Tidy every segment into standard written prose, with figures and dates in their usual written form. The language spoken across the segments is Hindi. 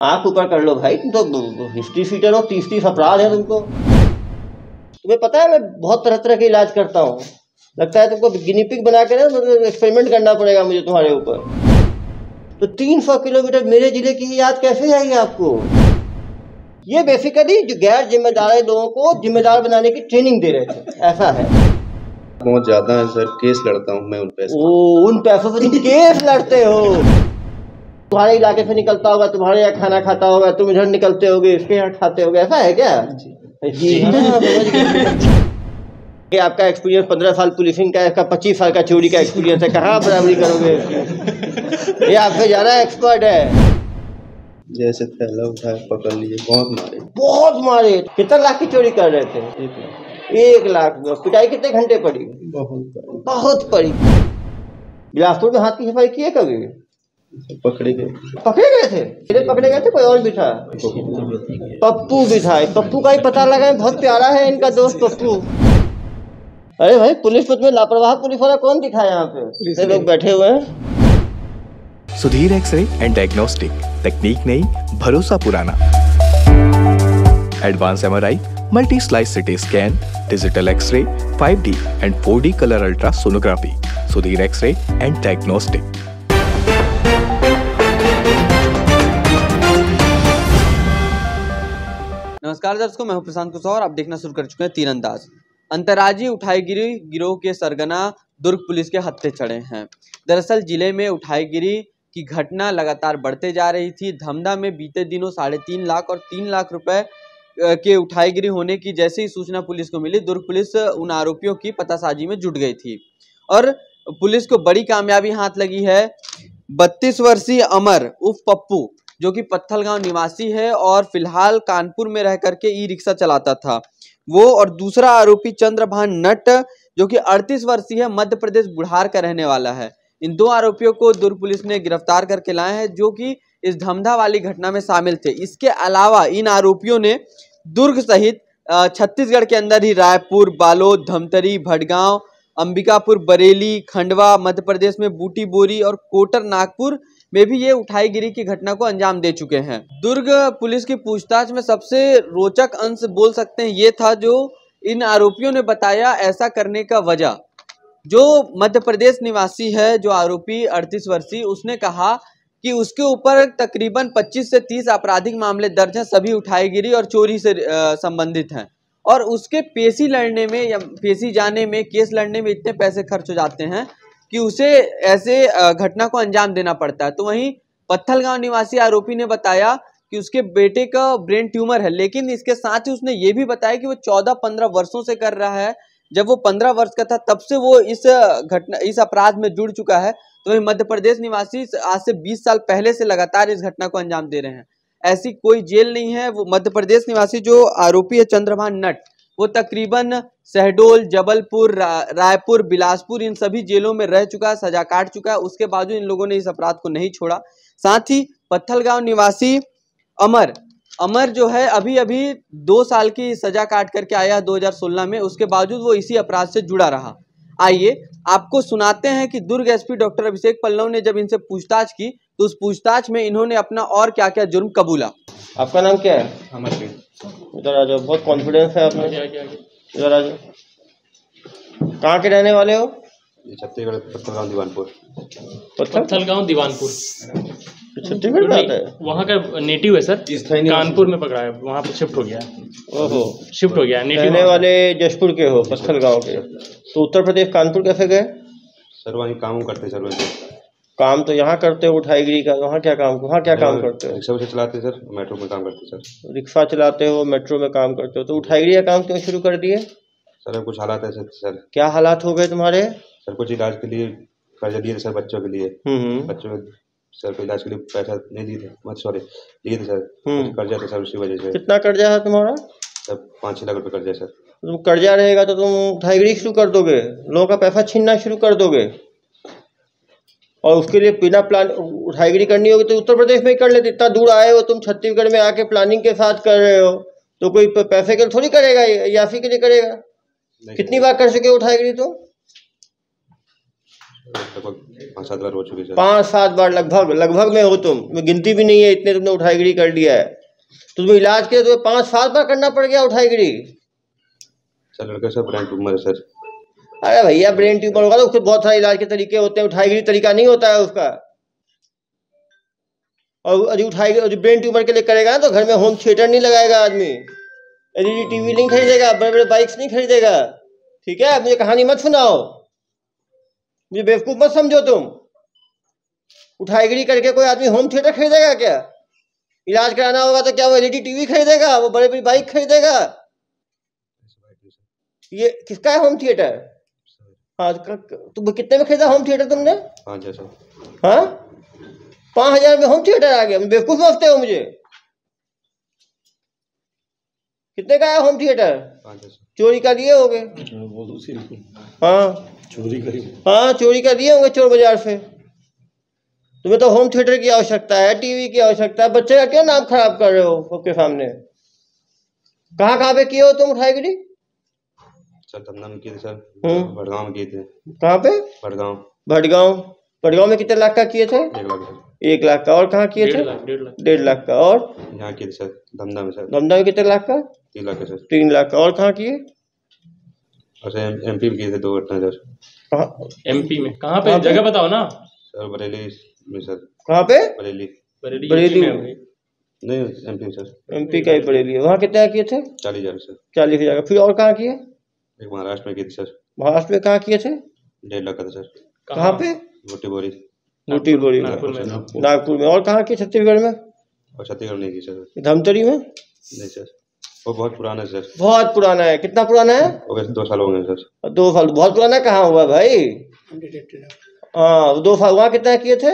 आंख ऊपर कर लो भाई, तुम तो हिस्ट्री सीटर हो, 30-30 अपराध है तुमको। तुम्हें पता है मैं बहुत तरह तरह के इलाज करता हूँ। लगता है तुमको गिनी पिग बना के ना एक्सपेरिमेंट करना पड़ेगा मुझे तुम्हारे ऊपर। तो 300 किलोमीटर मेरे जिले की ही याद कैसे आएगी आपको? ये बेसिकली जो गैर जिम्मेदार लोगों को जिम्मेदार बनाने की ट्रेनिंग दे रहे थे, ऐसा है। बहुत ज्यादा है सर, केस लड़ता हूँ मैं उन पैसों। उन पैसों से तुम केस लड़ते हो? तुम्हारे इलाके से निकलता होगा, तुम्हारे यहाँ खाना खाता होगा, तुम इधर निकलते होगे, इसके यहाँ खाते होगे, ऐसा है क्या? जी हाँ, कि आपका एक्सपीरियंस 15 साल पुलिसिंग का है, इसका 25 साल का चोरी का एक्सपीरियंस है, कहाँ बराबरी करोगे इसकी? ये आपसे ज्यादा एक्सपर्ट है। जैसे थैला उठाया पकड़ लिए, बहुत मारे। कितना लाख की चोरी कर रहे थे? 1 लाख। पिटाई कितने घंटे पड़ी? बहुत पड़ी। बिलासपुर में हाथ की सफाई की है कभी? पकड़े गए थे? पकड़े गए थे, कोई और भी था? पप्पू भी था। पप्पू का ही पता लगा, बहुत प्यारा है इनका दोस्त पप्पू। अरे भाई, पुलिस में लापरवाह पुलिस वाला कौन दिखा है यहाँ पे? लोग बैठे हुए हैं। सुधीर एक्सरे एंड डायग्नोस्टिक, तकनीक नई, भरोसा पुराना। Advance MRI, multi slice CT scan, digital x-ray, 5D and 4D colour ultra sonography. Sudhir x-ray and diagnostic. नमस्कार दर्शकों, मैं हूं प्रशांत कुशवाहा और आप देखना शुरू कर चुके हैं तीरंदाज। अंतर्राज्यीय उठाईगिरी गिरोह के सरगना दुर्ग पुलिस के हत्थे चढ़े हैं। दरअसल जिले में उठाईगिरी की घटना लगातार बढ़ते जा रही थी। धमधा में बीते दिनों 3.5 लाख और 3 लाख रुपए के उठाईगिरी होने की जैसे ही सूचना पुलिस को मिली, दुर्ग पुलिस उन आरोपियों की पतासाजी में जुट गई थी और पुलिस को बड़ी कामयाबी हाथ लगी है। 32 वर्षीय अमर उर्फ पप्पू, जो कि पत्थलगांव निवासी है और फिलहाल कानपुर में रह करके ई रिक्शा चलाता था, वो और दूसरा आरोपी चंद्रभान नट, जो कि 38 वर्षीय है, मध्य प्रदेश बुढ़ार का रहने वाला है। इन 2 आरोपियों को दुर्ग पुलिस ने गिरफ्तार करके लाए हैं, जो कि इस धमधा वाली घटना में शामिल थे। इसके अलावा इन आरोपियों ने दुर्ग सहित छत्तीसगढ़ के अंदर ही रायपुर, बालोद, धमतरी, भटगांव, अंबिकापुर, बरेली, खंडवा, मध्य प्रदेश में बूटी बोरी और कोटर नागपुर में भी ये उठाईगिरी की घटना को अंजाम दे चुके हैं। दुर्ग पुलिस की पूछताछ में सबसे रोचक अंश बोल सकते हैं ये था, जो इन आरोपियों ने बताया ऐसा करने का वजह। जो मध्य प्रदेश निवासी है, जो आरोपी 38 वर्षीय, उसने कहा कि उसके ऊपर तकरीबन 25 से 30 आपराधिक मामले दर्ज हैं, सभी उठाईगिरी और चोरी से संबंधित हैं और उसके पेशी लड़ने में या पेशी जाने में, केस लड़ने में इतने पैसे खर्च हो जाते हैं कि उसे ऐसे घटना को अंजाम देना पड़ता है। तो वहीं पत्थलगांव निवासी आरोपी ने बताया कि उसके बेटे का ब्रेन ट्यूमर है, लेकिन इसके साथ ही उसने ये भी बताया कि वो 14-15 वर्षों से कर रहा है। जब वो 15 वर्ष का था तब से वो इस अपराध में जुड़ चुका है। तो वहीं मध्य प्रदेश निवासी आज से 20 साल पहले से लगातार इस घटना को अंजाम दे रहे हैं। ऐसी कोई जेल नहीं है। वो मध्य प्रदेश निवासी जो आरोपी है चंद्रभान नट, वो तकरीबन शहडोल, जबलपुर, रायपुर, बिलासपुर, इन सभी जेलों में रह चुका है, सजा काट चुका है। उसके बावजूद इन लोगों ने इस अपराध को नहीं छोड़ा। साथ ही पत्थलगांव निवासी अमर जो है अभी 2 साल की सजा काट करके आया 2016 में, उसके बावजूद वो इसी अपराध से जुड़ा रहा। आइए आपको सुनाते हैं कि दुर्ग एसपी डॉक्टर अभिषेक पल्लव ने जब इनसे पूछताछ की तो उस पूछताछ में इन्होंने अपना और क्या क्या जुर्म कबूला। आपका नाम क्या है? इधर आ जाओ, बहुत कॉन्फिडेंस है आपने। इधर आ जाओ। कहाँ के रहने वाले हो? छत्तीसगढ़, पत्थलगांव दीवानपुर। पत्थलगांव दीवानपुर छत्तीसगढ़ में आता है? वहाँ का नेटिव है सर, कानपुर में पकड़ा है, वहाँ पे शिफ्ट हो गया। ओहो, शिफ्ट हो गया। रहने वाले जशपुर के हो, पत्थलगांव के। तो उत्तर प्रदेश कानपुर कैसे गए? सर वहीं काम करते सर। वैसे काम तो यहाँ करते हो उठाईगिरी का, वहाँ क्या काम करते हो? रिक्शा से चलाते सर, मेट्रो में काम करते सर। रिक्शा चलाते हो, मेट्रो में काम करते हो, तो उठाईगिरी का काम क्यों शुरू कर दिए? सर कुछ हालात है सर। क्या हालात हो गए तुम्हारे? सर कुछ इलाज के लिए कर्जा दिए थे सर, बच्चों के लिए। बच्चों के सर को इलाज के लिए पैसा नहीं दिए थे, लिए थे सर। कर्जा था सर, उसी वजह से। कितना कर्जा है तुम्हारा? सर 5-6 लाख रुपए कर्जा सर। तुम कर्जा रहेगा तो तुम उठाईगिरी शुरू कर दोगे, लोगों का पैसा छीनना शुरू कर दोगे, और उसके लिए बिना प्लान उठाईगिरी करनी होगी तो उत्तर प्रदेश में ही कर लेते। इतना दूर आए हो तुम, छत्तीसगढ़ में आके प्लानिंग के साथ कर रहे हो, तो कोई पैसे के लिए थोड़ी करेगा, यासी के लिए करेगा। कितनी बार कर चुके हो उठाईगिरी? तो लगभग 5-7 बार हो चुकी सर। 5-7 बार लगभग लगभग में हो तुम, गिनती भी नहीं है, इतने तुमने उठाईगिरी कर लिया है। तो तुम्हें इलाज के तुम्हें 5-7 बार करना पड़ गया उठाईगिरी। सर लड़का सर ब्रेन ट्यूमर है सर। अरे भैया ब्रेन ट्यूमर होगा तो उसके बहुत सारे इलाज के तरीके होते हैं, उठाईगिरी तरीका नहीं होता है उसका। और यदि उठाईगिरी ब्रेन ट्यूमर के लिए करेगा ना तो घर में होम थिएटर नहीं लगाएगा आदमी, एलईडी टीवी नहीं खरीदेगा, बड़े बड़े बाइक्स नहीं खरीदेगा। ठीक है, मुझे कहानी मत सुनाओ, मुझे बेवकूफ मत समझो तुम। उठाईगिरी करके कोई आदमी होम थिएटर खरीदेगा क्या? इलाज कराना होगा तो क्या वो एलईडी टीवी खरीदेगा, वो बड़े बड़ी बाइक खरीदेगा? ये किसका है होम थिएटर? हाँ, तुम कितने में खरीदा होम थिएटर तुमने? 5,000 सर। हाँ, 5,000 में होम थिएटर आ गया? बेवकूफ समझते हो मुझे? कितने का है होम थिएटर? 5,000 चोरी का दिए होगे? हाँ चोरी का दिए होंगे चोर बाजार से। तुम्हें तो होम थिएटर की आवश्यकता है, टीवी की आवश्यकता है, बच्चे का क्या नाम खराब कर रहे हो सबके सामने। कहाँ कहाँ पे किए हो तुम उठाईगिरी? सर धमना में किए थे सर, भड़गांव में किए थे। कहाँ पे? भड़गांव में कितने लाख का किए थे? 1 लाख सर। 1 लाख का। और कहाँ किए थे? 1.5 लाख का। और यहाँ किए थे सर धमना में सर। धमना में कितने लाख का? 3 लाख का सर। 3 लाख का। और कहाँ किए? और सर एमपी में किए थे 2 घटना सर। एमपी में कहाँ पे? जगह बताओ ना सर। बरेली में सर। कहाँ पे? बरेली नहीं एमपी सर। एमपी का ही बरेली। वहाँ कितने किए थे? 40,000 सर। 40,000 का। फिर और कहाँ किए? एक महाराष्ट्र में किए थे सर। महाराष्ट्र में कहाँ किए थे? 1.5 लाख का था सर। कहाँ पे? मोटी बोरी नागपुर में। और कहाँ किए? छत्तीसगढ़ में? और छत्तीसगढ़ नहीं की सर। धमतरी में? नहीं सर, वो बहुत पुराना है सर। बहुत पुराना है। कितना पुराना है? हो गए 2 साल हो गए सर। 2 साल? बहुत पुराना कहाँ हुआ भाई? हाँ, 2 साल। वहाँ कितना किए थे?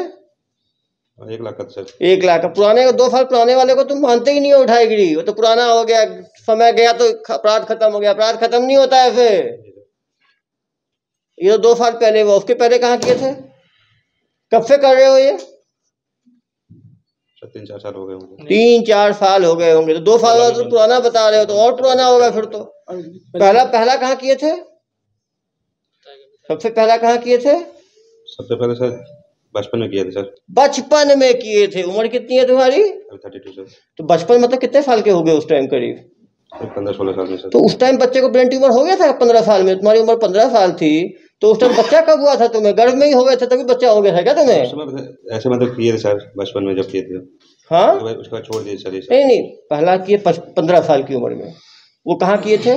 1 लाख का सर। 1 लाख का। पुराने 2 साल पुराने वाले को तुम मानते ही नहीं हो उठाईगिरी, वो तो पुराना हो गया, समय गया तो अपराध खत्म हो गया। अपराध खत्म नहीं होता है फिर। ये तो 2 साल पहले हुआ, उसके पहले कहाँ किए थे? कब से कर रहे हो ये? 3-4 साल हो गए होंगे। 3-4 साल हो गए होंगे। तो 2 साल तो पुराना बता रहे हो, तो और पुराना होगा फिर तो। पहला कहाँ किए थे? सबसे पहला कहाँ किए थे? सबसे पहले सर बचपन में किए थे सर। बचपन में किए थे। उम्र कितनी है तुम्हारी? 32 सर। तो बचपन मतलब कितने साल के हो गए उस टाइम? करीब 15-16 साल में सर। तो उस टाइम बच्चे को ब्रेन ट्यूमर हो गया था 15 साल में? तुम्हारी उम्र 15 साल थी तो उस टाइम बच्चा कब हुआ था तुम्हें? गर्भ में ही हो गए थे तभी बच्चा हो गया था क्या तुम्हें? ऐसे मतलब किए थे सर बचपन में जब किए थे। हाँ, उसके बाद छोड़ दिए सर। नहीं, पहला किए 15 साल की उम्र में। वो कहाँ किए थे?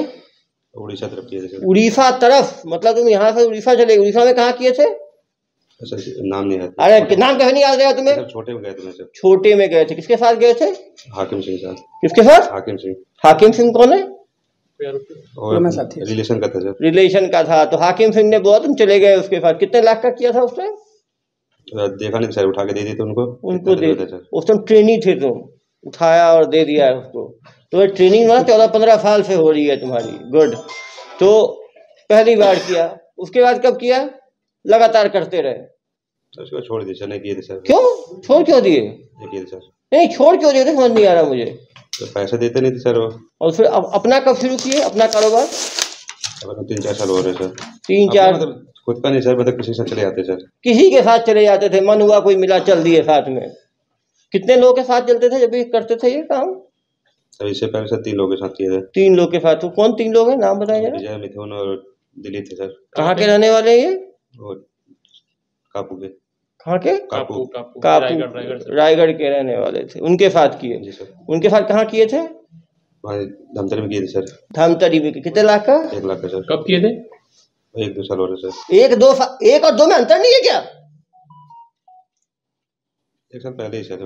उड़ीसा तरफ किए थे सर। उड़ीसा तरफ? मतलब तुम यहाँ से उड़ीसा चले? उड़ीसा में कहाँ किए थे? सर नाम नहीं है। अरे नाम कैसे नहीं याद रहेगा तुम्हें? छोटे में गए थे सर। छोटे में गए थे। किसके साथ गए थे? हाकिम सिंह साहब। किसके साथ? हाकिम सिंह। हाकिम सिंह कौन है? और रिलेशन का था सर। रिलेशन का था। तो हाकिम सिंह ने बोला तुम चले गए उसके साथ। कितने लाख का किया था उस टाइम? देखा नहीं सर, उठा के दे दिए थे उनको दे थे। उस टाइम ट्रेनिंग थे तुम, उठाया और दे दिया उसको। तो ये ट्रेनिंग ना 14-15 साल से हो रही है तुम्हारी। गुड। तो पहली बार किया, उसके बाद कब किया? लगातार करते रहे। उसको छोड़ दिए सर। नहीं किए थे सर। क्यों छोड़ क्यों दिए? नहीं किए थे सर। नहीं, छोड़ क्यों दिए थे समझ नहीं आ रहा मुझे। तो पैसे देते नहीं थे सर वो। और फिर अपना कब शुरू किए अपना कारोबार? 3-4 साल हो रहे सर। 3-4? मतलब खुद का नहीं सर, मतलब किसी से चले जाते सर। किसी के साथ चले जाते थे? मन हुआ कोई मिला चल दिए साथ में? कितने लोगों के साथ चलते थे जब भी करते थे ये काम? सर इससे पहले सर 3 लोगों के साथ किए थे। 3 लोग के साथ? तो कौन 3 लोग हैं, नाम बताइए जरा। विजय, मिथुन और दिलीप थे सर। कहाँ के रहने वाले हैं ये? और कापू के। कहाँ के? कापू। रायगढ़ के रहने वाले थे। उनके साथ किए? जी सर। उनके साथ कहाँ किए थे? धमतरी में किए थे सर। धमतरी में? कितने लाख का? 1 लाख का सर। कब किए थे? 1-2 साल हो रहे सर। 1 और 2 में अंतर नहीं है क्या? 1 साल पहले ही सर।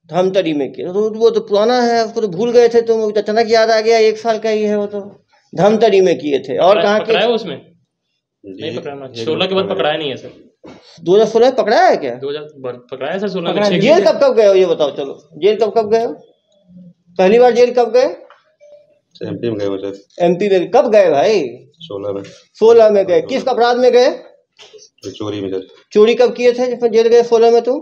धमतरी में किया तो वो तो पुराना है, उसको तो भूल गए थे तुम। अचानक याद आ गया 1 साल का ही है वो तो। धमतरी में किए थे। और कहाँ किए? पकड़ाया उसमें? नहीं पकड़ाया। 16 के बाद पकड़ाया नहीं है सर। 2016 में पकड़ाया है क्या? 2000 पकड़ाया सर। 16 में। जेल कब गए हो ये बताओ? चलो जेल कब गए हो? पहली बार जेल कब गए? एमपी में गए हो सर। एमपी में कब गए भाई? 16 में। 16 में गए। किस अपराध में गए? चोरी में सर। चोरी कब किए थे जब जेल गए 16 में तुम?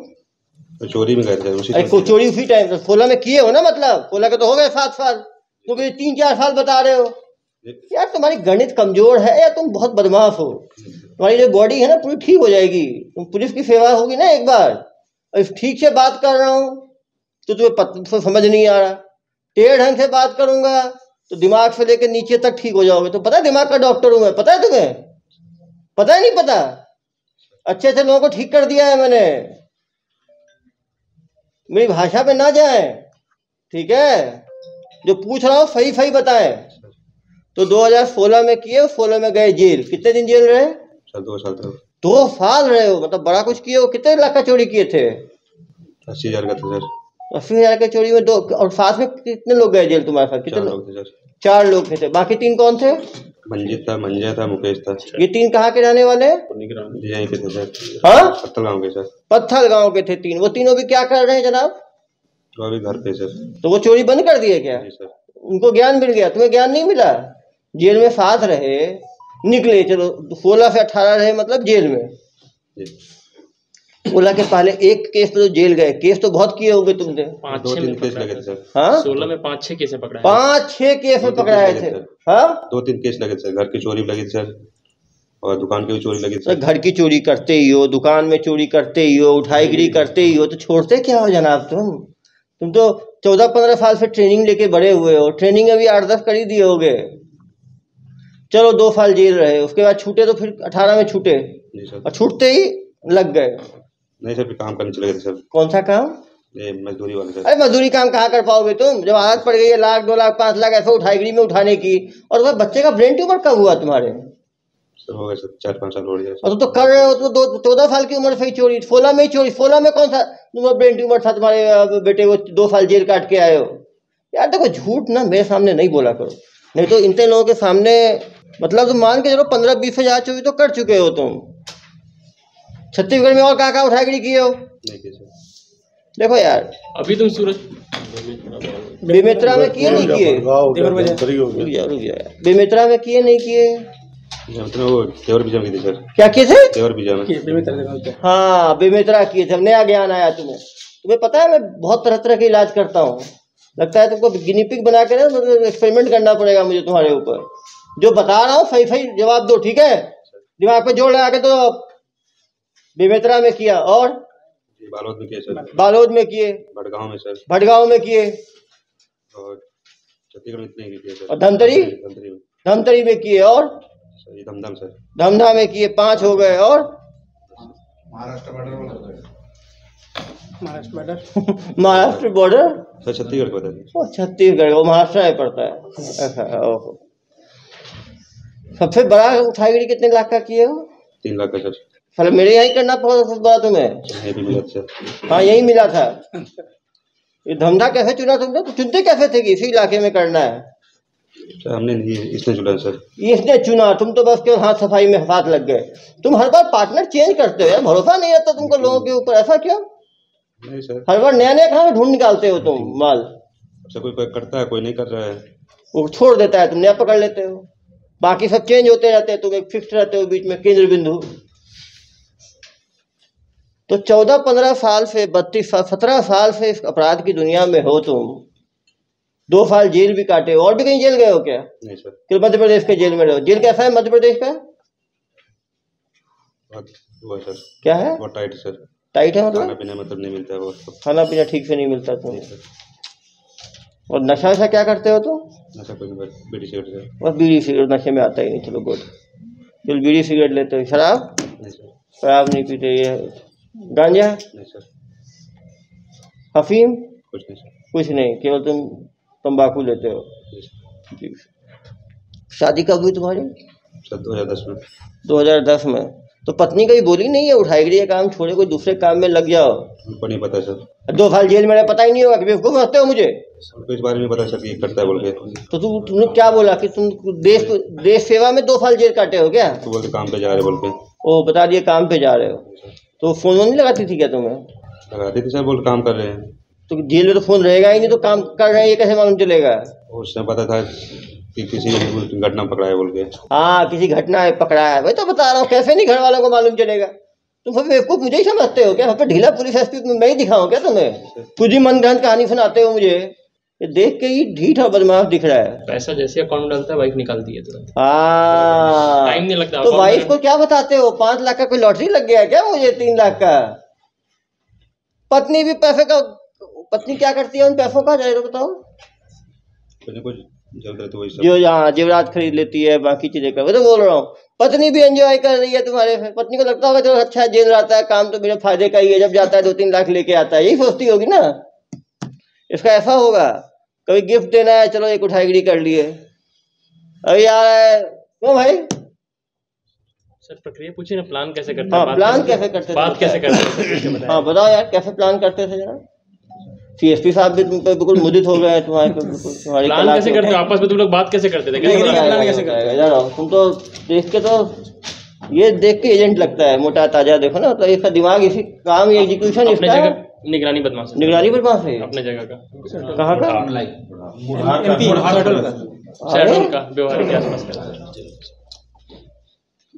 चोरी में गए थे उसी। चोरी उसी टाइम 16 में किए हो ना? मतलब 16 के तो हो गए 7 साल, क्योंकि 3-4 साल बता रहे हो यार। तुम्हारी गणित कमजोर है या तुम बहुत बदमाश हो। तुम्हारी जो बॉडी है ना पूरी ठीक हो जाएगी। तुम पुलिस की सेवा होगी ना एक बार, और ठीक से बात कर रहा हूँ तो तुम्हें समझ नहीं आ रहा, टेढ़े ढंग से बात करूंगा तो दिमाग से लेकर नीचे तक ठीक हो जाओगे। तो पता है दिमाग का डॉक्टर हूं मैं, पता है तुम्हें? पता है नहीं पता? अच्छे अच्छे लोगों को ठीक कर दिया है मैंने। मेरी भाषा पे ना जाए, ठीक है? जो पूछ रहा हूँ सही सही बताएं। तो 2016 में किए, 16 में गए जेल। कितने दिन जेल रहे? 2 साल तक। 2 साल रहे हो, मतलब बड़ा कुछ किए हो। कितने लाख का चोरी किए थे? 80,000 का था सर। 80,000 के चोरी में 2, और साथ में कितने लोग गए जेल तुम्हारे साथ? कितने लोग थे सर? 4 लोग थे। बाकी 3 कौन थे? मंजीत था, मंजय था, मुकेश था। ये 3 कहाँ के रहने वाले? यहीं के थे सर। हाँ, पत्थल गाँव के सर। पत्थल गांव के थे 3। वो तीनों भी क्या कर रहे हैं जनाब? वो अभी घर पे सर। तो वो चोरी बंद कर दिए क्या? जी सर। उनको ज्ञान मिल गया, तुम्हें ज्ञान नहीं मिला? जेल में साथ रहे, निकले, चलो 16 से 18 रहे, मतलब जेल में। जी। 16 के पहले एक केस तो जेल गए। केस तो बहुत किए होंगे तुमने। 2-3 केस लगे थे सर। हाँ, 16 में 5-6 केस पकड़ा है। 5-6 केस में पकड़ाए थे। हाँ, 2-3 केस लगे थे सर। घर की चोरी लगी थी सर, और दुकान की भी चोरी लगी थी सर सर। घर की चोरी करते ही हो, दुकान में चोरी करते ही हो, उठाईगिरी करते ही हो, तो छोड़ते क्या हो जनाब? तुम तो 14-15 साल से ट्रेनिंग लेके बड़े हुए हो। ट्रेनिंग अभी 8-10 कर ही दिए होगे। चलो 2 साल जेल रहे, उसके बाद छूटे तो फिर 18 में छूटे, जी सर। और छूटते ही लग गए। नहीं सर, फिर काम करने चले गए थे सर। कौन सा काम? ये मजदूरी वाले सर। अरे मजदूरी काम कहाँ कर पाओगे तुम, जब आदत पड़ गई है 1 लाख 2 लाख 5 लाख ऐसे उठाईगिरी में उठाने की। और तुम्हारे बच्चे का ब्रेन ट्यूमर कब हुआ तुम्हारे? सर हो गए सर 4-5 साल हो गए। और तुम तो कर रहे हो, तुम 14 साल की उम्र से ही चोरी, 16 में ही चोरी। 16 में कौन सा तुम्हारा ब्रेन ट्यूमर था? तुम्हारे बेटे को 2 साल जेल काट के आए हो। यार देखो, झूठ ना मेरे सामने नहीं बोला करो, नहीं तो इतने लोगों के सामने, मतलब तुम मान के चलो 15-20 हजार चोरी तो कर चुके हो तुम। छत्तीसगढ़ में और कहाँ कहाँ उठाईगिरी किए हो? नहीं किए सर। देखो यार, अभी तुम सूरज बेमेतरा में किए नहीं किए? रुक जा यार, बेमेतरा में किए नहीं किए? मतलब वो तेवर बीजा में थी सर। क्या किए थे? तेवर बीजा में। हाँ, बेमेतरा किए थे। नया ज्ञान आया तुम्हें पता है मैं बहुत तरह तरह के इलाज करता हूँ। लगता है तुमको गिनी पिग बना के ना, मतलब एक्सपेरिमेंट करना पड़ेगा मुझे तुम्हारे ऊपर। जो बता रहा हूँ सही सही जवाब दो, ठीक है? दिमाग पे जोड़ लगा के। तो बेमेतरा में किया, और बालोद में किए सर। बालोद में किए, भटगांव में सर, भटगांव में किए, और छत्तीसगढ़ में इतने ही किए सर। और धमतरी में किए, और सर ये धमधाम सर। धमधा में किए। 5 हो गए। और महाराष्ट्र बॉर्डर सर छत्तीसगढ़ को बता दें। छत्तीसगढ़, वो महाराष्ट्र में पड़ता है। ओहो, सबसे बड़ा उठाईगिरी कितने लाख का किए हो? 3 लाख का सर। मतलब मेरे यहाँ ही करना पड़ा तुम्हें? यहीं भी मिला सर। हाँ, यही मिला था। ये धमधा कैसे चुना तुमने? तो चुनते कैसे थे कि इसी इलाके में करना है? सर हमने नहीं, इसने चुना सर। इसने चुना, तुम तो बस केवल हाथ सफाई में हाथ लग गए। तुम हर बार पार्टनर चेंज करते हो यार, भरोसा नहीं आता तुमको लोगों के ऊपर। ऐसा क्यों? नहीं सर, हर बार नया नया कहाँ ढूंढ निकालते हो तुम माल? सर कोई करता है, कोई नहीं कर रहा है। वो छोड़ देता है, तुम नया पकड़ लेते हो। बाकी सब चेंज होते रहते हैं, तुम एक फिक्स रहते हो बीच में, केंद्र बिंदु। तो 14-15 साल से 17 साल से इस अपराध की दुनिया में हो तुम। 2 साल जेल भी काटे। और भी कहीं जेल गए हो क्या? नहीं सर। कि मध्य प्रदेश के जेल में रहो? जेल कैसा है मध्य प्रदेश का? वो है सर। क्या है? बहुत टाइट सर। टाइट है खाना मतलब? पीना मतलब नहीं मिलता है वो। खाना पीना ठीक से नहीं मिलता तुम। और नशा वशा क्या करते हो तुम? नशा कोई नहीं, बीड़ी सिगरेट सर। बस बीड़ी सिगरेट, नशे में आता ही नहीं। चलो गुड, चलो बीड़ी सिगरेट लेते हो। शराब? नहीं सर। शराब नहीं पीते। ये गांजा? नहीं सर। अफीम? कुछ नहीं सर। कुछ नहीं, केवल तुम तंबाकू लेते हो। जी। शादी कब हुई तुम्हारी? सर 2010 में। 2010 में। तो पत्नी कभी बोली नहीं है उठाईगिरी का काम छोड़े, कोई दूसरे काम में लग जाओ? उनको नहीं पता सर। 2 साल जेल में रहे, पता ही नहीं होगा कि बेवकूफ समझते हो मुझे? उनको इस बारे में पता सर कि करता है बोल के। तो तुमने क्या बोला कि तुम देश सेवा में 2 साल जेल काटे हो क्या? तो बोलते काम पे जा रहे बोल के। ओ, बता दिए काम पे जा रहे हो। तो फोन नहीं लगाती थी क्या तुम्हें? लगाते थे सर, बोल काम कर रहे हैं। तो जेल में तो फोन रहेगा ही नहीं, तो काम कर रहे हैं ये कैसे मालूम चलेगा? उसने पता था कि किसी घटना पकड़ा है बोल के। हाँ, किसी घटना है पकड़ा है, वही तो बता रहा हूँ। कैसे नहीं घर वालों को मालूम चलेगा? तुम सब बेवकूफ मुझे ही समझते हो क्या? ढीला पुलिस एसपी मैं ही दिखाऊं क्या तुम्हें? खुद ही मनगढ़ंत कहानी सुनाते हो मुझे। ये देख के ही ढीठ और बदमाश दिख रहा है। पैसा जैसे अकाउंट में डालता है वाइफ निकालती है तुरंत, हाँ टाइम नहीं लगता। तो वाइफ को क्या बताते हो? 5 लाख का कोई लॉटरी लग गया क्या मुझे 3 लाख का? पत्नी भी पैसे का, पत्नी क्या करती है उन पैसों का, जरा बताओ। जो यहाँ जेवरात खरीद लेती है, बाकी चीजें कर, तो बोल रहा हूँ पत्नी भी एंजॉय कर रही है तुम्हारे से। पत्नी को लगता होगा चलो अच्छा जेल रहता है, काम तो मेरे फायदे का ही है, जब जाता है 2-3 लाख लेके आता है, यही सोचती होगी ना। इसका ऐसा होगा कभी गिफ्ट देना है, चलो एक उठाईगिरी कर लिए, अभी आ रहा है क्यों भाई? सर प्रक्रिया पूछिए ना, प्लान कैसे करते हैं? हाँ प्लान कैसे करते थे, बात कैसे करते हैं? हाँ बताओ यार कैसे प्लान करते थे जरा। सीएसपी साहब भी तुम पे बिल्कुल मुदित हो गए हैं तुम्हारे प्लान कैसे करते हो आपस में? तुम लोग बात कैसे करते थे? कैसे करते यार तुम तो देख के तो ये देख के एजेंट लगता है, मोटा ताजा देखो ना, तो इसका दिमाग इसी काम एग्जीक्यूशन इसका है। निगरानी बदमाश, निगरानी बदमाश है अपने जगह का, कहाँ का? शहडोल का, व्यवहार के आसपास का।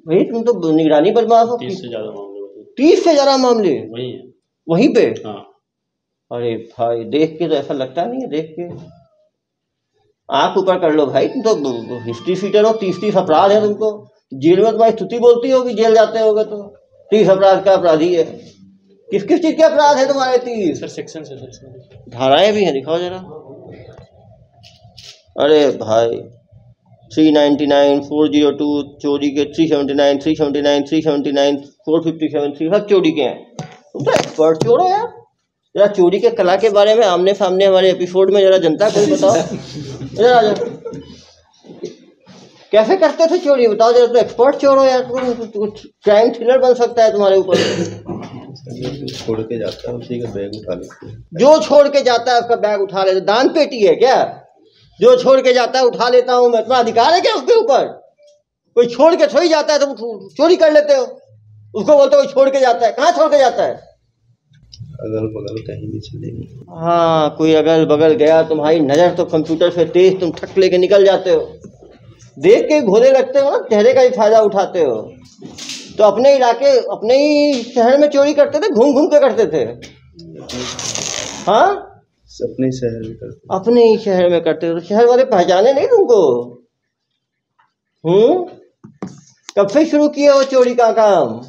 भाई तुम तो निगरानी बदमाश हो। 30 से ज्यादा मामले, 30 से ज्यादा मामले वही है वहीं पे। हाँ। अरे भाई देख के तो ऐसा लगता नहीं है, देख के आंख ऊपर कर लो भाई, तुम तो हिस्ट्री सीटर हो। 30 अपराध है तुमको, जेल में तुम्हारी स्तुति बोलती होगी, जेल जाते होगे तो। 30 अपराध का अपराधी है, किस किस चीज के अपराध है तुम्हारे 30? सर सेक्शन से धाराएं भी हैं, दिखाओ जरा। अरे भाई 399, 402 चोरी के, 379, 379, 379, 457 सब चोरी के हैं। तुम तो एक्सपर्ट चोर हो यार। जरा चोरी के कला के बारे में आमने सामने हमारे एपिसोड में जरा जनता को बताओ जरा कैसे करते थे चोरी, बताओ जरा। तो एक्सपर्ट चोर हो यार, क्राइम थ्रिलर बन सकता है तुम्हारे ऊपर। छोड़ के जाता है उसी का बैग उठा लेते हैं। जो छोड़ के जाता है उसका बैग उठा लेते, दान पेटी है क्या? जो छोड़ के जाता है उठा लेता हूँ मैं, इतना अधिकार है क्या उसके ऊपर? कोई छोड़ के थोड़ी जाता है, तुम चोरी कर लेते हो, उसको बोलते हो छोड़ के जाता है। कहाँ छोड़ के जाता है? अगल बगल कहीं भी चलेगी। हाँ कोई अगल बगल गया, तुम्हारी नजर तो कंप्यूटर से तेज, तुम ठक लेके निकल जाते हो। देख के भोले लगते हो ना, चेहरे का ही फायदा उठाते हो। तो अपने इलाके, अपने ही शहर में चोरी करते थे, घूम घूम के करते थे। हाँ अपने शहर में करते, अपने ही शहर में करते थे, तो शहर वाले पहचाने नहीं तुमको? कब से शुरू किया वो चोरी का काम?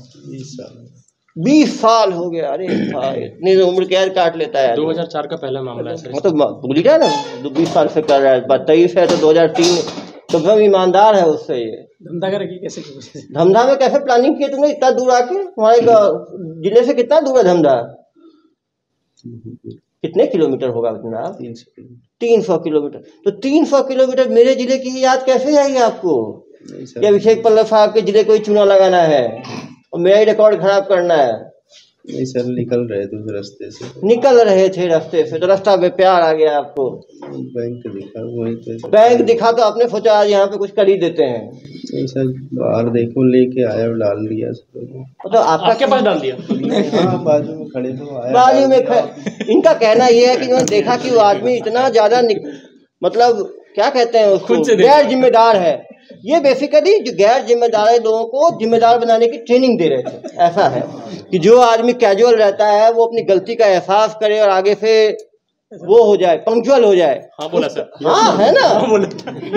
20 साल हो गया। अरे भाई इतनी उम्र कैद काट लेता है। 2004 का पहला मामला है सर। मतलब भूल गया ना, 20 साल से कर रहा है, 23 है तो 2003, तो सब ईमानदार है उससे। ये धंधा का रखी कैसे? धमधा में कैसे प्लानिंग किया तुमने इतना दूर आके? हमारे जिले से कितना दूर है धमधा? कितने किलोमीटर होगा जनाब? 300 किलोमीटर। तो 300 किलोमीटर मेरे जिले की याद कैसे आएगी आपको कि अभिषेक पल्लव साहब के जिले को ही चुना लगाना है और मेरा ही रिकॉर्ड खराब करना है? नहीं सर, निकल रहे थे रास्ते से, निकल रहे थे रास्ते से, तो रास्ता में प्यार आ गया आपको। बैंक दिखा, वहीं पे बैंक दिखा तो आपने सोचा आज यहाँ पे कुछ कर ही देते हैं। नहीं सर, बाहर देखो लेके आया और डाल दिया सर। तो आपके पास डाल दिया? हाँ, बाजू में खड़े तो आया, बाजू में इनका कहना ये है कि उन्होंने देखा कि वो आदमी इतना ज्यादा मतलब क्या कहते हैं उसको, गैर जिम्मेदार है। ये बेसिकली जो गैर जिम्मेदार लोगों को जिम्मेदार बनाने की ट्रेनिंग दे रहे थे। ऐसा है कि जो आदमी कैजुअल रहता है वो अपनी गलती का एहसास करे और आगे से वो हो जाए, पंक्चुअल हो जाए। हाँ बोला सर। हाँ है ना,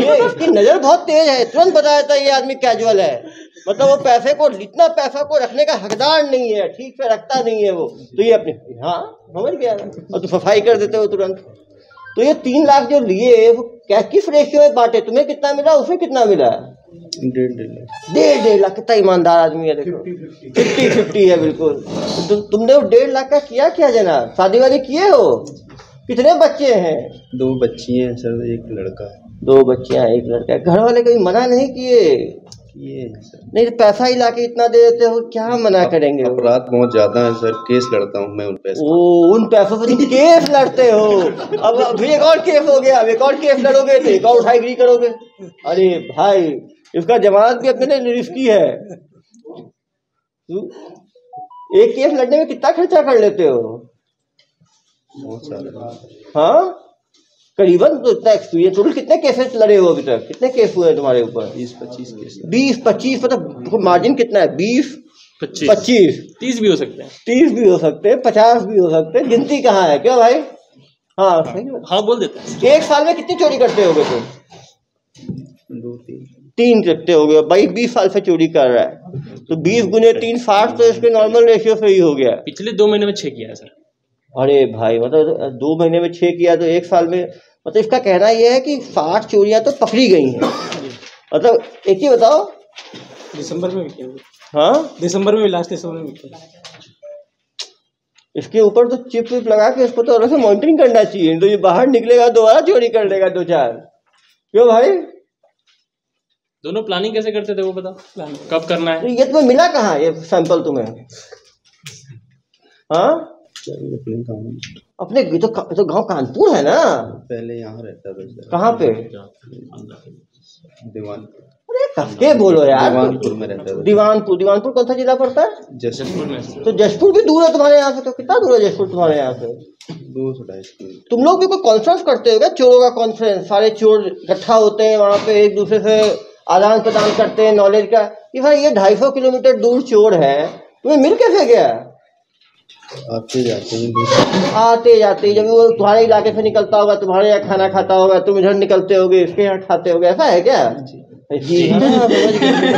ये इसकी नजर बहुत तेज है, तुरंत बता देता है ये आदमी कैजुअल है। मतलब वो पैसे को, इतना पैसा को रखने का हकदार नहीं है, ठीक से रखता नहीं है वो, तो ये अपने हाँ समझ गया और तो सफाई कर देते हो तुरंत। तो ये 3 लाख जो लिए वो क्या किस रेशियो में बांटे? तुम्हें कितना मिला, उसमें कितना मिला? 1.5 लाख। कितना ईमानदार आदमी है, देखो 50-50 है बिल्कुल। तुमने वो 1.5 लाख का किया क्या जनाब? शादी वादी किए हो? कितने बच्चे हैं? 2 बच्ची हैं सर, 1 लड़का है। 2 बच्चियां 1 लड़का है। घर वाले कभी मना नहीं किए? नहीं तो पैसा ही लाके इतना दे देते हो, क्या मना करेंगे? अपराध बहुत ज्यादा है सर, केस लड़ता हूँ मैं उन पैसों। उन पैसों से तुम केस लड़ते हो? अब अभी एक और केस हो गया, अब एक और केस लड़ोगे तो एक और उठाईगिरी करोगे। अरे भाई इसका जमानत भी अपने लिए रिस्की है। एक केस लड़ने में कितना खर्चा कर लेते हो? बहुत सारा। हाँ करीबन तो इतना एक्सपीरियंस। टोटल कितने केसेस लड़े हो अभी तक? कितने केस हुए तुम्हारे ऊपर? 20-25 केस। 20-25 मतलब मार्जिन कितना है? 20-25 30 भी हो सकते हैं, 30 भी हो सकते हैं, 50 भी हो सकते हैं, गिनती कहाँ है क्या भाई? हाँ सही बात। हाँ बोल देते हैं। एक साल में कितनी चोरी करते होगे तुम? 2-3 3 करते होगे भाई, 20 साल से चोरी कर रहा है तो 20 गुने 3 60, तो इसके नॉर्मल रेशियो से ही हो गया। पिछले 2 महीने में 6 किया है सर। अरे भाई मतलब 2 महीने में 6 किया तो एक साल में, मतलब इसका कहना यह है कि 60 चोरियां तो पकड़ी गई हैं। मतलब एक ही बताओ, दिसंबर में भी किया। हाँ दिसंबर में भी, लास्ट दिसंबर में भी किया। इसके ऊपर तो चिप विप लगा के इसको तो अलग से मॉनिटरिंग करना चाहिए, तो ये बाहर निकलेगा दोबारा चोरी कर लेगा 2-4। क्यों भाई? दोनों प्लानिंग कैसे करते थे वो बताओ, कब करना है? ये तुम्हें मिला कहाँ ये सैंपल तुम्हें? हाँ अपने तो गांव कानपुर है ना? पहले यहाँ रहता था। कहाँ पे? दीवानपुर। अरे कसके बोलो यार। दीवानपुर में रहता था। दीवानपुर। दीवानपुर कौन सा जिला पड़ता है? जशपुर में। तो जशपुर भी दूर है तुम्हारे यहाँ से? तो कितना दूर है जशपुर तुम्हारे यहाँ से? 2-2.5 किलोमीटर। तुम लोग भी कोई कॉन्फ्रेंस करते हो क्या? चोरों का कॉन्फ्रेंस, सारे चोर इकट्ठा होते हैं वहां पे, एक दूसरे से आदान प्रदान करते हैं नॉलेज का कि भाई ये 250 किलोमीटर दूर चोर है, तुम्हें मिल कैसे गया? आते जाते जब वो तुम्हारे इलाके से निकलता होगा, तुम्हारे यहाँ खाना खाता होगा, तुम इधर निकलते होगे, इसके यहाँ खाते होगे, ऐसा है क्या? जी हाँ,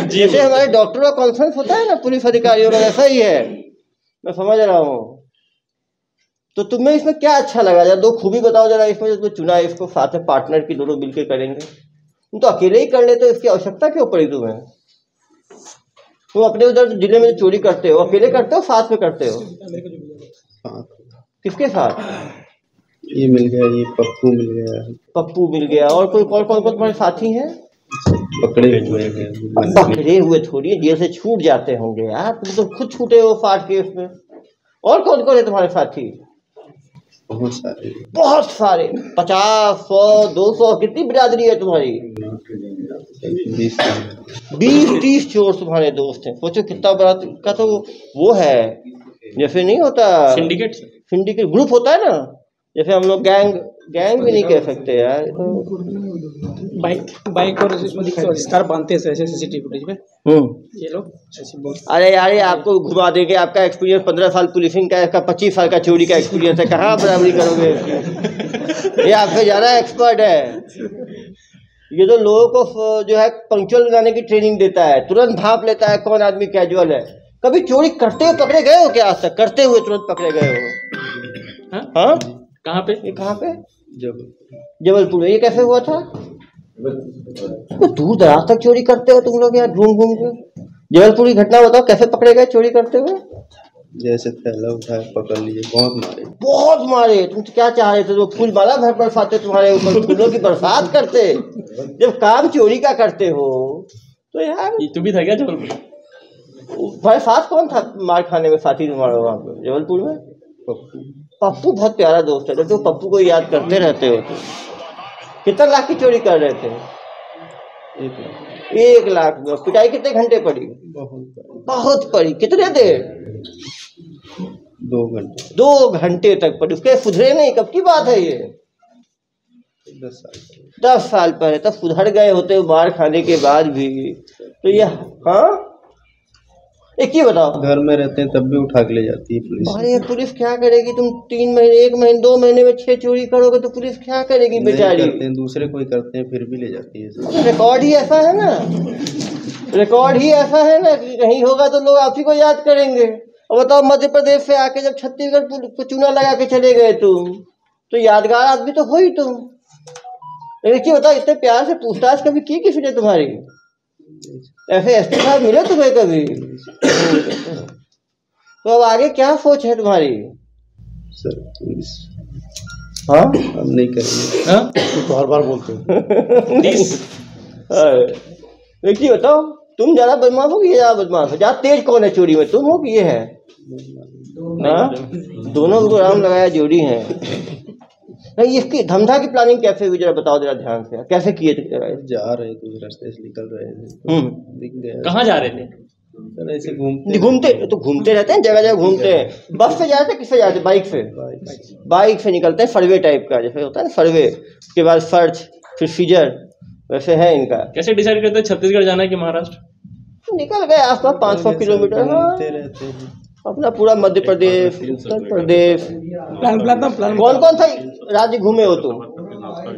जैसे हमारे डॉक्टर का कॉन्फ्रेंस होता है ना पुलिस अधिकारियों का, वैसा ही है, मैं समझ रहा हूँ। तो तुम्हें इसमें क्या अच्छा लगा? जरा 2 खूबी बताओ जरा इसमें, जो चुना इसको साथ में पार्टनर की, दोनों मिलकर करेंगे। तुम तो अकेले ही कर लेते हो, इसकी आवश्यकता क्यों पड़ी तुम्हें? तुम अपने उधर जिले में चोरी करते हो, अकेले करते हो साथ में करते हो? किसके साथ? ये मिल गया, ये पप्पू मिल गया। पप्पू मिल गया, और कोई कौन तुम्हारे साथी हैं? पकड़े हुए हैं। पकड़े हुए थोड़ी जेल से छूट जाते होंगे यार, तुम तो खुद छूटे हो 60 केस में। और कौन कौन है तुम्हारे साथी? बहुत सारे। 50, 100, 200, कितनी बिरादरी है तुम्हारी? 20-30 चोर तुम्हारे दोस्त हैं। सोचो कितना बड़ा का तो वो है, जैसे नहीं होता सिंडिकेट ग्रुप होता है ना, जैसे हम लोग गैंग भी नहीं कह सकते यार। बाइक और स्कार बांधते हैं ऐसे सीसीटीवी फुटेज में ये लोग ऐसे बहुत। अरे यार आपको घुमा देंगे, आपका एक्सपीरियंस 15 साल पुलिसिंग का, इसका 25 साल का चोरी का एक्सपीरियंस है, कहाँ बराबरी करोगे? ये आपसे ज़्यादा एक्सपर्ट है। ये तो लोगों को जो है पंक्चुअल बनाने की ट्रेनिंग देता है, तुरंत भाप लेता है कौन आदमी कैजुअल है। कभी चोरी करते हुए पकड़े गए हो क्या? आज तक करते हुए तुरंत पकड़े गए हो? हाँ कहाँ पे? ये कहाँ पे? जबलपुर में। ये कैसे हुआ था? दूर दराज तक चोरी करते हो तुम लोग यार, घूम के। जबलपुर की घटना बताओ, कैसे पकड़े गए चोरी करते हुए? जैसे थैला उठाया पकड़ लिए, बहुत मारे। तुम तो क्या चाह रहे थे? तो फूल माला भर बरसाते तुम्हारे ऊपर, फूलों की बरसात करते। जब काम चोरी का करते हो तो यार। तू भी था क्या जबलपुर? तुम्हारे साथ कौन था मार खाने में साथी तुम्हारा वहाँ पे जबलपुर में? पप्पू बहुत प्यारा दोस्त है, जब तो पप्पू को याद करते रहते हो। तो कितना लाख की चोरी कर रहे थे? 1 लाख। पिटाई कितने घंटे पड़ी? बहुत पड़ी। कितने देर? 2 घंटे। 2 घंटे तक पड़ी। उसके सुधरे नहीं? कब की बात है ये? 10 साल पहले। तब सुधर गए होते मार खाने के बाद भी। तो ये हाँ एक ही बताओ, घर में रहते हैं तब भी उठा के ले जाती है पुलिस। अरे पुलिस क्या करेगी? तुम 3 महीने 1 महीने 2 महीने में 6 चोरी करोगे तो पुलिस क्या करेगी बेचारी? करते हैं, दूसरे कोई करते हैं फिर भी ले जाती है। रिकॉर्ड ही ऐसा है ना, रिकॉर्ड ही ऐसा है ना कि कहीं होगा तो लोग आप ही को याद करेंगे। और बताओ मध्य प्रदेश से आके जब छत्तीसगढ़ को चूना लगा के चले गए तुम, तो यादगार आदमी तो हो ही तुम। लेकिन बताओ इतने प्यार से पूछताछ कभी की किसी ने तुम्हारी? ऐसे एसपी साहब मिले तुम्हें कभी? तो अब आगे क्या सोच है तुम्हारी? सर पुलिस हाँ हम नहीं करेंगे। तो हर बार बोलते हो। देखिए बताओ, तुम ज्यादा बदमाश हो कि ये ज्यादा बदमाश हो? ज्यादा तेज कौन है चोरी में, तुम हो कि ये है? दोनों को राम लगाया जोड़ी है। नहीं इसकी धमधा की प्लानिंग कैसे हुई जरा बताओ जरा ध्यान से, कैसे किए थे? जा रहे थे उस रास्ते से निकल रहे थे, दिख गया। कहाँ जा रहे थे? ऐसे घूमते रहते हैं, जगह जगह घूमते हैं। बस से जाते किससे जाते? बाइक से निकलते हैं, फरवे टाइप का जैसे होता है ना, फरवे, उसके बाद सर्च, फिर सीजर, वैसे है इनका। कैसे डिसाइड करते हैं छत्तीसगढ़ जाना है कि महाराष्ट्र? निकल गए आसपास 500 किलोमीटर रहते हैं अपना पूरा मध्य प्रदेश, उत्तर प्रदेश। प्लान कौन कौन था? राज्य घूमे हो तुम?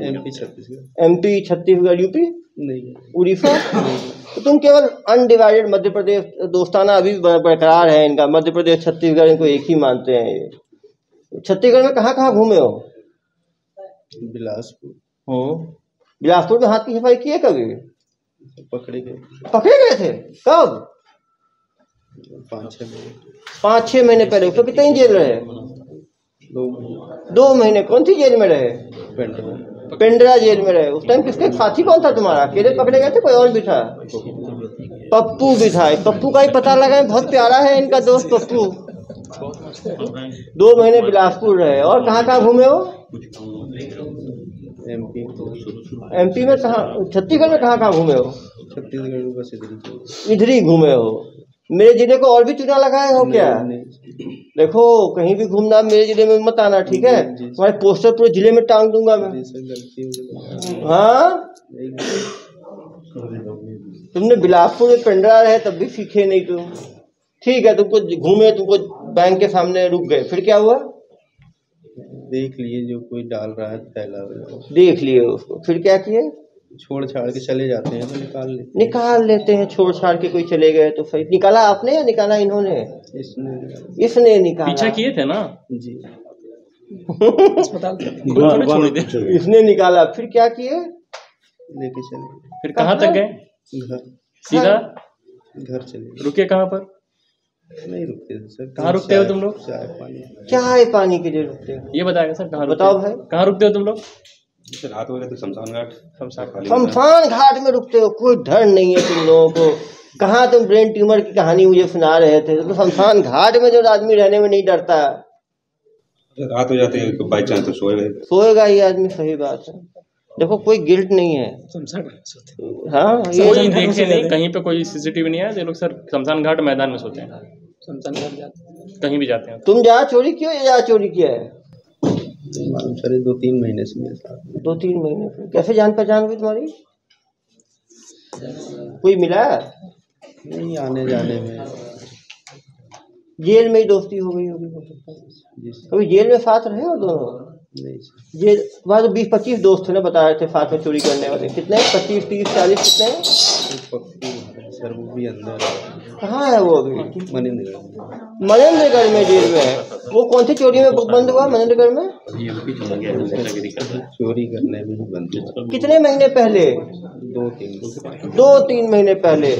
MP Chhattisgarh. MP Chhattisgarh UP नहीं। उड़ीसा? तो तुम केवल अनडिवाइडेड मध्य प्रदेश, दोस्ताना अभी भी बरकरार है इनका, मध्य प्रदेश छत्तीसगढ़ इनको एक ही मानते हैं ये। छत्तीसगढ़ में कहाँ कहाँ घूमे हो? बिलासपुर। बिलासपुर में हाथ की सफाई की है कभी? पकड़े गए। पकड़े गए थे कब? 5-6 महीने। 5-6 महीने पहले। तो कितने ही जेल रहे? 2 महीने। कौन सी जेल में रहे? पेंड्रा जेल में रहे। उस टाइम किसके साथी कौन था तुम्हारा? अकेले पकड़े गए थे, कोई और भी था? पप्पू भी था। पप्पू का ही पता लगा, बहुत प्यारा है इनका दोस्त पप्पू। 2 महीने बिलासपुर रहे। और कहाँ कहाँ घूमे हो? MP में कहाँ? छत्तीसगढ़ में कहाँ कहाँ घूमे हो? छत्तीसगढ़ में बस इधर ही घूमे हो। मेरे जिले को और भी चुना लगाए हो क्या? देखो कहीं भी घूमना मेरे जिले में मत आना, ठीक है? तुम्हारे पोस्टर पूरे जिले में टांग दूंगा मैं। हाँ, तुमने बिलासपुर में पेंड्रा रहे तब भी सीखे नहीं तुम। ठीक है, तुमको घूमे, तुमको बैंक के सामने रुक गए, फिर क्या हुआ? देख लिए जो कोई डाल रहा है फैला हुआ, देख लिए उसको, फिर क्या किए? छोड़ छाड़ के चले जाते हैं तो निकाल लेते हैं। छोड़ छाड़ के कोई चले गए तो सही। निकाला आपने या निकाला इन्होंने? इसने निकाला। पीछा किए थे ना जी। इसने निकाला, फिर क्या किए? लेके चले। फिर कहाँ तक गए? घर। सीधा घर चले। रुके कहाँ पर? नहीं रुकते सर। कहाँ रुकते हो तुम लोग? चाय पानी के लिए रुकते हो? ये बताएगा सर, कहाँ बताओ भाई, कहाँ रुकते हो तुम लोग? रात हो गए तो शमशान घाट में रुकते हो? कोई डर नहीं है तुम लोगों को? कहाँ तुम ब्रेन ट्यूमर की कहानी मुझे सुना रहे थे? तो शमशान घाट में जो आदमी रहने में नहीं डरता, रात हो जाती है तो बाई चांस तो सोएगा ही आदमी। सही बात है। देखो कोई गिल्ट नहीं है। हाँ, ये देखे नहीं कहीं पे कोई CCTV नहीं है? ये लोग सर शमशान घाट मैदान में सोते हैं, शमशान घाट जाते, कहीं भी जाते हैं। तुम जहाँ चोरी किया या जहाँ चोरी किया है? सर 2-3 महीने से मेरे साथ। 2-3 महीने से। कैसे जान पहचान हुई तुम्हारी? कोई मिला? नहीं, आने जाने में। जेल में ही दोस्ती हो गई होगी हो सकता है। कभी जेल में साथ रहे हो दोनों? नहीं। ये तुम्हारे 20-25 दोस्त थे ना, बता रहे थे साथ में चोरी करने वाले। कितने? 25, 30, 40 कितने? सर वो भी अंदर। कहाँ है वो अभी? मनेंद्रगढ़ में जेल में है। वो कौन सी चोरी में बंद हुआ मनेंद्रगढ़ में? चोरी करने में बंद। कितने महीने पहले? 2-3 महीने पहले।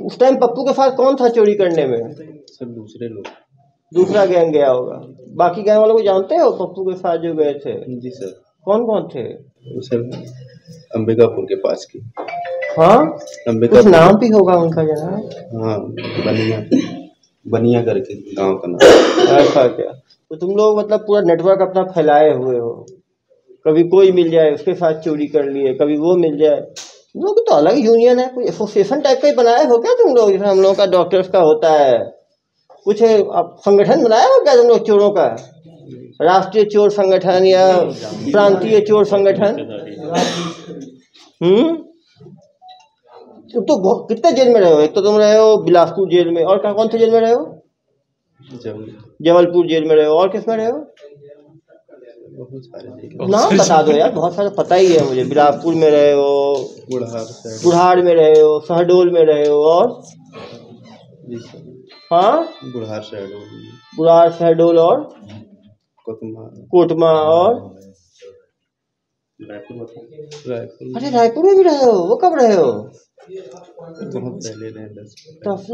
उस टाइम पप्पू के साथ कौन था चोरी करने में? सर दूसरे लोग। दूसरा गैंग गया होगा। बाकी गैंग वालों को जानते हो पप्पू के साथ जो गए थे? जी सर। कौन कौन थे? सर अंबिकापुर के पास की। हाँ, कुछ नाम भी होगा उनका जनाब। हाँ, बनिया करके गांव का नाम। ऐसा क्या? तो तुम लोग मतलब पूरा नेटवर्क अपना फैलाए हुए हो। कभी कोई मिल जाए उसके साथ चोरी कर लिए, कभी वो मिल जाए। तुम लोग तो अलग यूनियन है, कोई एसोसिएशन टाइप का ही बनाए हो क्या तुम लोग? जैसे हम लोगों का डॉक्टर्स का होता है, कुछ संगठन बनाया हो क्या तुम लोग चोरों का? राष्ट्रीय चोर संगठन या प्रांतीय चोर संगठन? तुम तो कितने जेल में रहे हो? एक तो तुम रहे हो बिलासपुर जेल में, और कौन से जेल में रहे हो? जबलपुर जेल में रहे हो। और किस में रहे हो? नाम बता दो यार, बहुत सारे पता ही है मुझे। बिलासपुर में रहे हो, बुढ़ाड़ में रहे हो, शहडोल में रहे हो, और हाँ बुढ़ाड़, शहडोल और कोटमा और अरे रायपुर में भी रहे हो? वो कब रहे हो?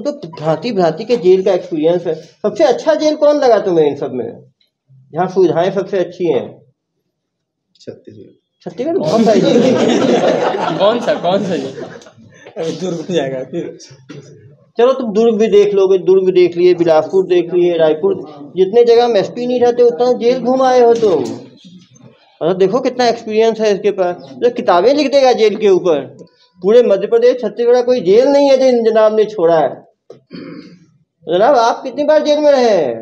तो भांति भांति के जेल का एक्सपीरियंस है। सबसे अच्छा जेल कौन लगा तुम्हें इन सब में, जहाँ सुविधाएं सबसे अच्छी हैं? छत्तीसगढ़ बहुत सारी जेल। कौन सा जेल? दुर्ग में जाएगा फिर। चलो तुम दुर्ग भी देख लोगे, दुर्ग देख लिए, बिलासपुर देख लिए, रायपुर। जितने जगह में SP नहीं रहते उतना जेल घूम आए हो तुम। और देखो कितना एक्सपीरियंस है इसके पास, जो किताबें लिख देगा जेल के ऊपर। पूरे मध्य प्रदेश छत्तीसगढ़ कोई जेल नहीं है जो इन जनाब ने छोड़ा है। जनाब आप कितनी बार जेल में रहे हैं?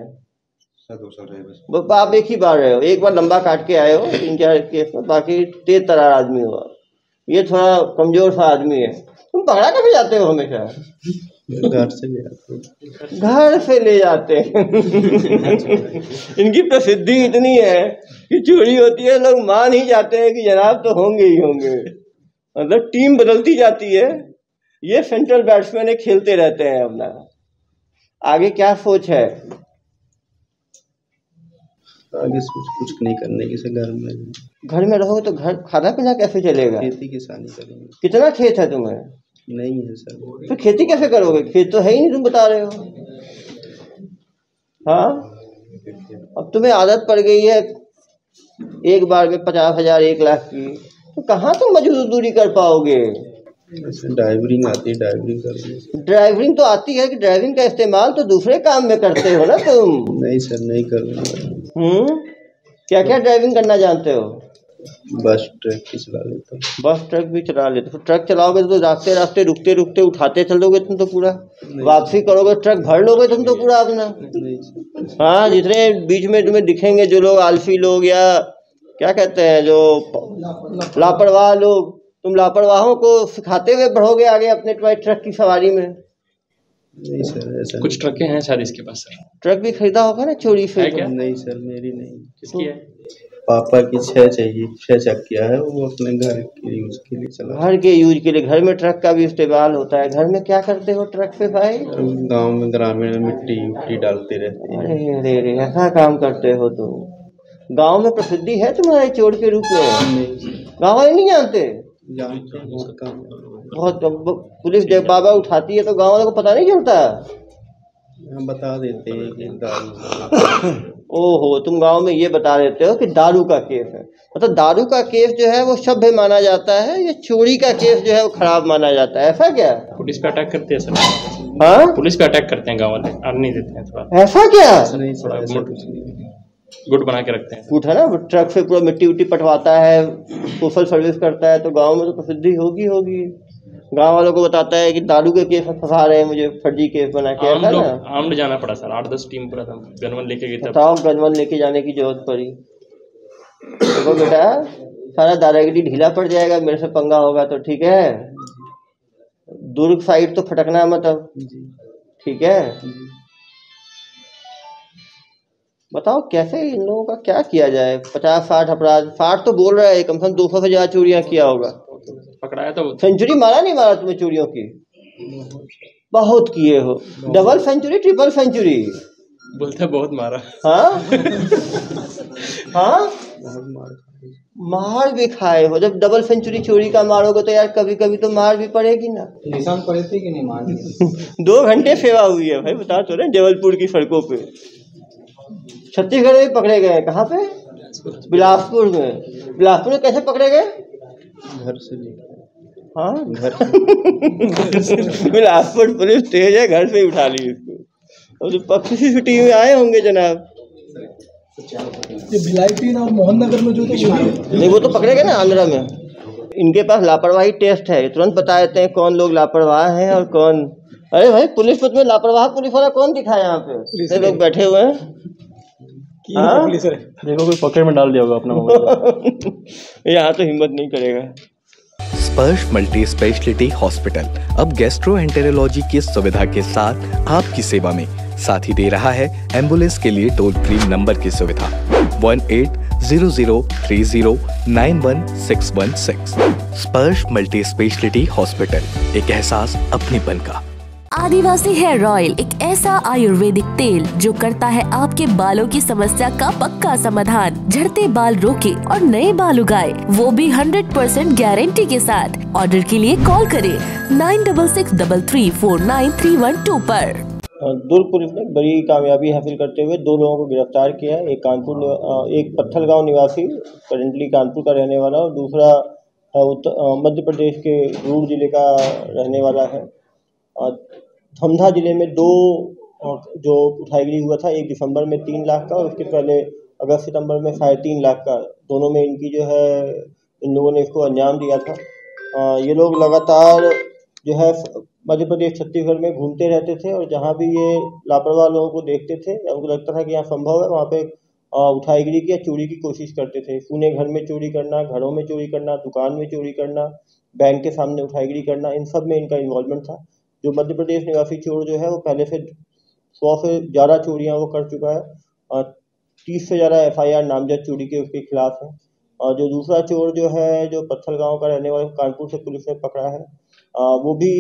2 साल रहे बस। आप एक ही बार रहे हो, एक बार लंबा काट के आए हो 3-4 केस में, बाकी तेज तरार आदमी हो। ये थोड़ा कमजोर सा आदमी है। तुम पकड़ा कभी जाते हो हमेशा? घर से ले आते हैं। घर से ले जाते हैं। इनकी प्रसिद्धि इतनी है कि चोरी होती है लोग मान ही जाते हैं कि जनाब तो होंगे ही होंगे, मतलब टीम बदलती जाती है। ये सेंट्रल बैट्समैन है, खेलते रहते हैं अपना। आगे क्या सोच है? आगे कुछ नहीं करने की, घर में रहोगे तो घर खाना पीना कैसे चलेगा? खेती किसानी करेंगे। कितना खेत है तुम्हें? नहीं है सर। तो खेती कैसे करोगे? खेत तो है ही नहीं, तुम बता रहे हो। हाँ, अब तुम्हें आदत पड़ गई है एक बार में 50,000 1,00,000 की, तो कहाँ तुम मजदूरी कर पाओगे? ड्राइवरिंग आती है, ड्राइवरिंग कर। ड्राइवरिंग तो आती है कि ड्राइविंग का इस्तेमाल तो दूसरे काम में करते हो ना तुम? नहीं सर, नहीं करूँगा। क्या क्या ड्राइविंग करना जानते हो? बस ट्रक भी चला लेता हूँ। बस ट्रक भी चला लेते हो? ट्रक चलाओगे तो रास्ते रास्ते रुकते रुकते उठाते चलोगे तुम तो पूरा, वापसी करोगे ट्रक भर लोगे तुम तो पूरा अपना। हाँ, जितने बीच में तुम्हें दिखेंगे जो लोग आलसी लोग या क्या कहते हैं जो लापरवाह लोग, तुम लापरवाहों को सिखाते हुए बढ़ोगे आगे अपने ट्रक की सवारी में। नहीं सर, ऐसा कुछ ट्रकें हैं शायद इसके पास सर। ट्रक भी खरीदा होगा ना चोरी से? क्या? नहीं सर, मेरी नहीं। किसकी है? पापा की 6 चाहिए, 6 चक्किया है, वो अपने घर के यूज के लिए चला। घर के यूज के लिए? घर में ट्रक का भी इस्तेमाल होता है। घर में क्या करते हो ट्रक पे भाई? गांव में ग्रामीण में मिट्टी डालते रहते हैं। अरे अरे, ऐसा काम करते हो तुम? गांव में प्रसिद्धि है तुम्हारे चोर के रूप में? गांव वाले नहीं जानते? बहुत पुलिस जब बाबा उठाती है तो गांव वालों को पता नहीं चलता? हम बता देते हैं कि दारू। ओहो, तुम गांव में ये बता देते हो कि दारू का केस है। मतलब दारू का केस जो है वो सभ्य माना जाता है, ये चोरी का केस जो है वो खराब माना जाता है, ऐसा क्या? पुलिस पे अटैक करते हैं सर। हाँ, पुलिस पे अटैक करते हैं गाँव वाले, आने नहीं देते हैं थोड़ा। ऐसा क्या? थोड़ा गुट बना के रखते हैं। गुट है ना, ट्रक से पूरा मिट्टी उट्टी पटवाता है, सोशल सर्विस करता है, तो गाँव में तो प्रसिद्धि होगी होगी। गाँव वालों को बताता है कि दारू के केस फंसा रहे हैं मुझे, फर्जी केस बना के। आमड जाना पड़ा सर, 8-10 टीम पूरा था, गनवन लेके गई। बताओ, गनवन लेके जाने की जरूरत पड़ी? देखो बेटा, सारा दादागिरी ढीला पड़ जाएगा, मेरे से पंगा होगा तो। ठीक है, दुर्ग साइड तो फटकना मत अब, ठीक है? बताओ कैसे इन लोगों का क्या किया जाए? 50-60 अपराध, 60 तो बोल रहा है, कम से कम 200 से ज्यादा चोरियां किया होगा। पकड़ाया तो सेंचुरी मारा नहीं मारा तुम्हें चोरियों की? बहुत किए हो, डबल सेंचुरी, ट्रिपल सेंचुरी बोलते बहुत मारा। हाँ हाँ, मार भी खाए हो। जब डबल सेंचुरी चोरी का मारोगे तो यार कभी कभी तो मार भी पड़ेगी ना। निशान पड़े थे कि नहीं मार? 2 घंटे सेवा हुई है भाई, बता तो रहे, जबलपुर की सड़कों पे। छत्तीसगढ़ में पकड़े गए, कहाँ पे? बिलासपुर में। बिलासपुर में कैसे पकड़े गए? घर से लेकर। हाँ, घर से। बिलासपुर पुलिस तेज है, घर से ही उठा ली इसको। और तो पक्षी सीसीटीवी में आए होंगे जनाब। ये भिलाई 3 और मोहन नगर में जो नहीं, वो तो पकड़े गए ना आंध्रा में। इनके पास लापरवाही टेस्ट है, तुरंत बता देते हैं कौन लोग लापरवाह हैं और कौन। अरे भाई, पुलिस में लापरवाह पुलिस वाला कौन दिखा है यहाँ पे? लोग बैठे हुए हैं। हाँ? देखो कोई पॉकेट में डाल दिया होगा अपना मोबाइल। यहाँ तो हिम्मत नहीं करेगा। स्पर्श मल्टी स्पेशलिटी हॉस्पिटल अब गैस्ट्रोएंटेरोलॉजी की सुविधा के साथ आपकी सेवा में, साथ ही दे रहा है एम्बुलेंस के लिए टोल फ्री नंबर की सुविधा 180030091616। स्पर्श मल्टी स्पेशलिटी हॉस्पिटल, एक एहसास अपनेपन का। आदिवासी हेयर ऑयल एक ऐसा आयुर्वेदिक तेल जो करता है आपके बालों की समस्या का पक्का समाधान, झड़ते बाल रोके और नए बाल उगाए, वो भी 100% गारंटी के साथ। ऑर्डर के लिए कॉल करें 9663349312 पर। दुर्ग पुलिस ने बड़ी कामयाबी हासिल करते हुए 2 लोगों को गिरफ्तार किया है। एक पत्थल गाँव निवासी, करेंटली कानपुर का रहने वाला, और दूसरा मध्य प्रदेश के रूर जिले का रहने वाला है। धमधा जिले में 2 जो उठाईगिरी हुआ था, 1 दिसंबर में 3 लाख का और उसके पहले अगस्त सितंबर में 3.5 लाख का, दोनों में इनकी जो है इन लोगों ने इसको अंजाम दिया था। ये लोग लगातार जो है मध्य प्रदेश छत्तीसगढ़ में घूमते रहते थे और जहाँ भी ये लापरवाह लोगों को देखते थे या उनको लगता था कि यहाँ संभव है, वहाँ पे उठाईगिरी की या चोरी की कोशिश करते थे। सूने घर में चोरी करना, घरों में चोरी करना, दुकान में चोरी करना, बैंक के सामने उठाईगिरी करना, इन सब में इनका इन्वॉल्वमेंट था। जो मध्य प्रदेश निवासी चोर जो है वो पहले से 100 से ज़्यादा चोरियाँ वो कर चुका है और 30 से ज़्यादा FIR नामजद चोरी के उसके खिलाफ है। और जो दूसरा चोर जो है, जो पत्थल गांव का रहने वाला, कानपुर से पुलिस ने पकड़ा है, वो भी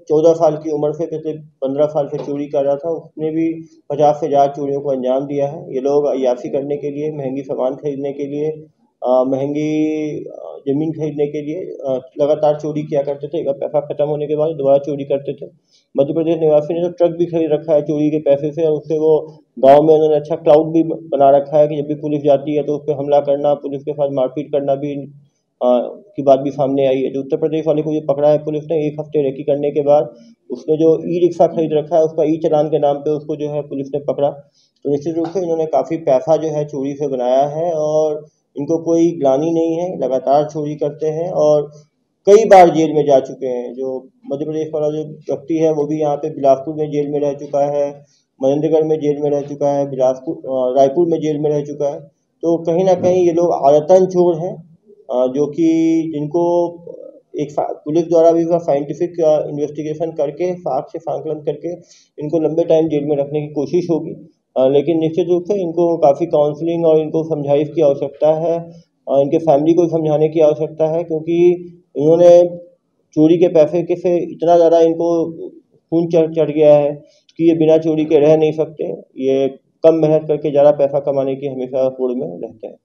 14 साल की उम्र से पिछले 15 साल से चोरी कर रहा था। उसने भी 50 से ज़्यादा चोरियों को अंजाम दिया है। ये लोग अय्याशी करने के लिए, महंगी सामान खरीदने के लिए, महंगी ज़मीन खरीदने के लिए लगातार चोरी किया करते थे। पैसा खत्म होने के बाद दोबारा चोरी करते थे। मध्य प्रदेश निवासी ने तो ट्रक भी खरीद रखा है चोरी के पैसे से, और उससे वो गांव में उन्होंने अच्छा क्लाउड भी बना रखा है कि जब भी पुलिस जाती है तो उस पर हमला करना, पुलिस के साथ मारपीट करना भी की बात भी सामने आई है। जो उत्तर प्रदेश वाले को ये पकड़ा है पुलिस ने 1 हफ्ते रेकी करने के बाद, उसने जो ई-रिक्शा खरीद रखा है उसका ई-चालान के नाम पे उसको जो है पुलिस ने पकड़ा। तो निश्चित रूप से इन्होंने काफ़ी पैसा जो है चोरी से बनाया है और इनको कोई ग्लानि नहीं है, लगातार चोरी करते हैं और कई बार जेल में जा चुके हैं। जो मध्य प्रदेश वाला जो व्यक्ति है वो भी यहाँ पे बिलासपुर में जेल में रह चुका है, महेंद्रगढ़ में जेल में रह चुका है, रायपुर में जेल में रह चुका है। तो कहीं ना कहीं ये लोग आदतन चोर हैं, जो कि जिनको एक पुलिस द्वारा भी साइंटिफिक इन्वेस्टिगेशन करके, साक्ष्य संकलन करके इनको लंबे टाइम जेल में रखने की कोशिश होगी। लेकिन निश्चित रूप से इनको काफ़ी काउंसलिंग और इनको समझाइश की आवश्यकता है और इनके फैमिली को समझाने की आवश्यकता है, क्योंकि इन्होंने चोरी के पैसे के से इतना ज़्यादा इनको खून चढ़ गया है कि ये बिना चोरी के रह नहीं सकते। ये कम मेहनत करके ज़्यादा पैसा कमाने की हमेशा होड़ में रहते हैं।